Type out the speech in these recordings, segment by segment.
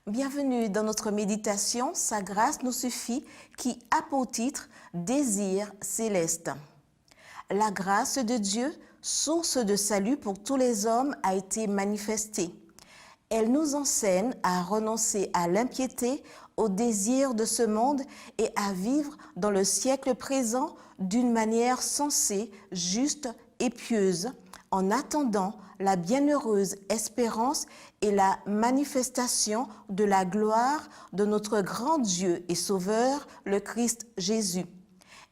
Bienvenue dans notre méditation « Sa grâce nous suffit » qui a pour titre « Désir céleste ». La grâce de Dieu, source de salut pour tous les hommes, a été manifestée. Elle nous enseigne à renoncer à l'impiété, au désir de ce monde et à vivre dans le siècle présent d'une manière sensée, juste et pieuse, en attendant la bienheureuse espérance et la manifestation de la gloire de notre grand Dieu et Sauveur, le Christ Jésus.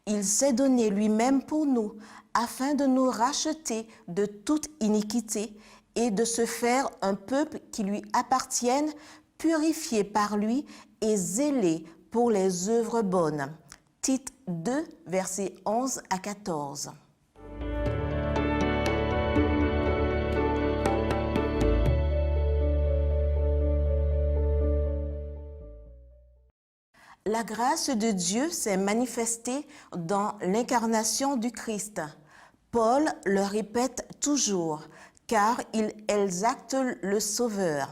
Il s'est donné lui-même pour nous, afin de nous racheter de toute iniquité et de se faire un peuple qui lui appartienne, purifié par lui et zélé pour les œuvres bonnes. Tite 2, versets 11 à 14. La grâce de Dieu s'est manifestée dans l'incarnation du Christ. Paul le répète toujours, car il exalte le Sauveur.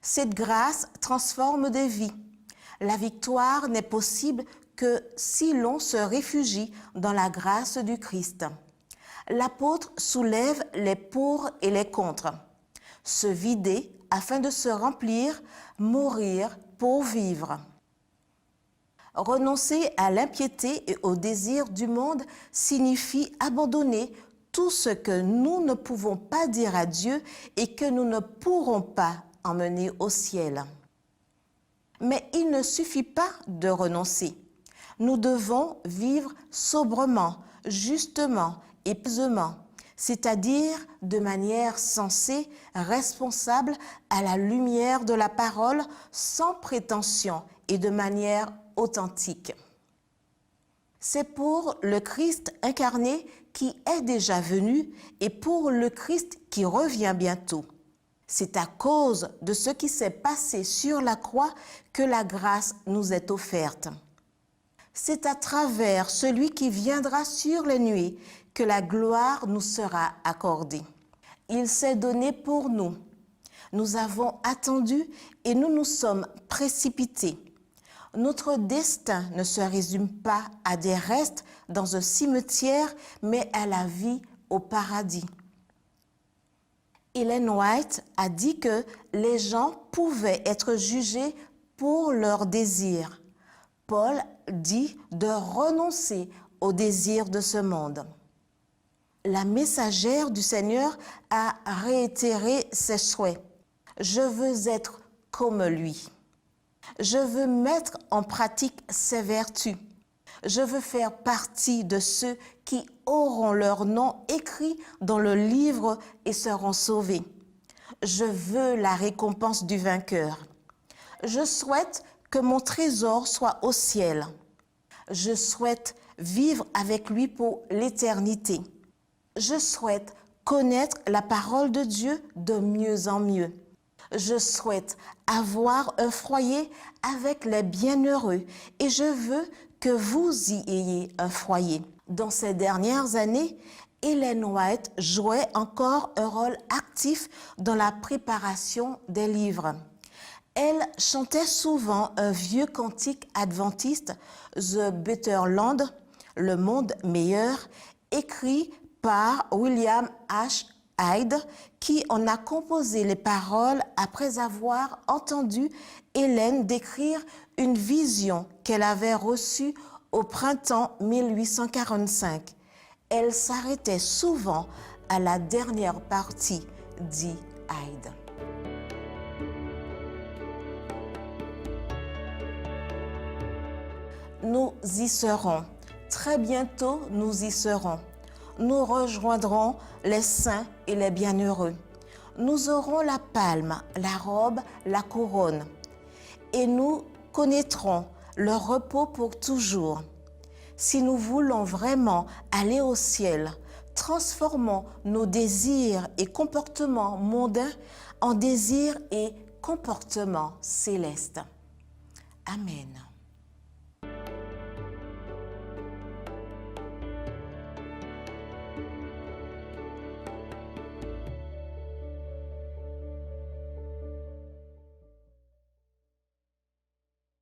Cette grâce transforme des vies. La victoire n'est possible que si l'on se réfugie dans la grâce du Christ. L'apôtre soulève les pour et les contre. Se vider afin de se remplir, mourir pour vivre. Renoncer à l'impiété et au désir du monde signifie abandonner tout ce que nous ne pouvons pas dire à Dieu et que nous ne pourrons pas emmener au ciel. Mais il ne suffit pas de renoncer. Nous devons vivre sobrement, justement et pieusement, c'est-à-dire de manière sensée, responsable, à la lumière de la parole, sans prétention et de manière authentique. C'est pour le Christ incarné qui est déjà venu et pour le Christ qui revient bientôt. C'est à cause de ce qui s'est passé sur la croix que la grâce nous est offerte. C'est à travers celui qui viendra sur les nuées que la gloire nous sera accordée. Il s'est donné pour nous. Nous avons attendu et nous nous sommes précipités. Notre destin ne se résume pas à des restes dans un cimetière, mais à la vie au paradis. Ellen White a dit que les gens pouvaient être jugés pour leurs désirs. Paul dit de renoncer aux désirs de ce monde. La messagère du Seigneur a réitéré ses souhaits. Je veux être comme lui. Je veux mettre en pratique ses vertus. Je veux faire partie de ceux qui auront leur nom écrit dans le livre et seront sauvés. Je veux la récompense du vainqueur. Je souhaite que mon trésor soit au ciel. Je souhaite vivre avec lui pour l'éternité. Je souhaite connaître la parole de Dieu de mieux en mieux. Je souhaite avoir un foyer avec les bienheureux et je veux que vous y ayez un foyer. Dans ces dernières années, Ellen White jouait encore un rôle actif dans la préparation des livres. Elle chantait souvent un vieux cantique adventiste, The Better Land, le monde meilleur, écrit par William H. Hyde, qui en a composé les paroles après avoir entendu Hélène décrire une vision qu'elle avait reçue au printemps 1845. Elle s'arrêtait souvent à la dernière partie, dit Hyde. Nous y serons. Très bientôt, nous y serons. Nous rejoindrons les saints et les bienheureux. Nous aurons la palme, la robe, la couronne. Et nous connaîtrons le repos pour toujours. Si nous voulons vraiment aller au ciel, transformons nos désirs et comportements mondains en désirs et comportements célestes. Amen.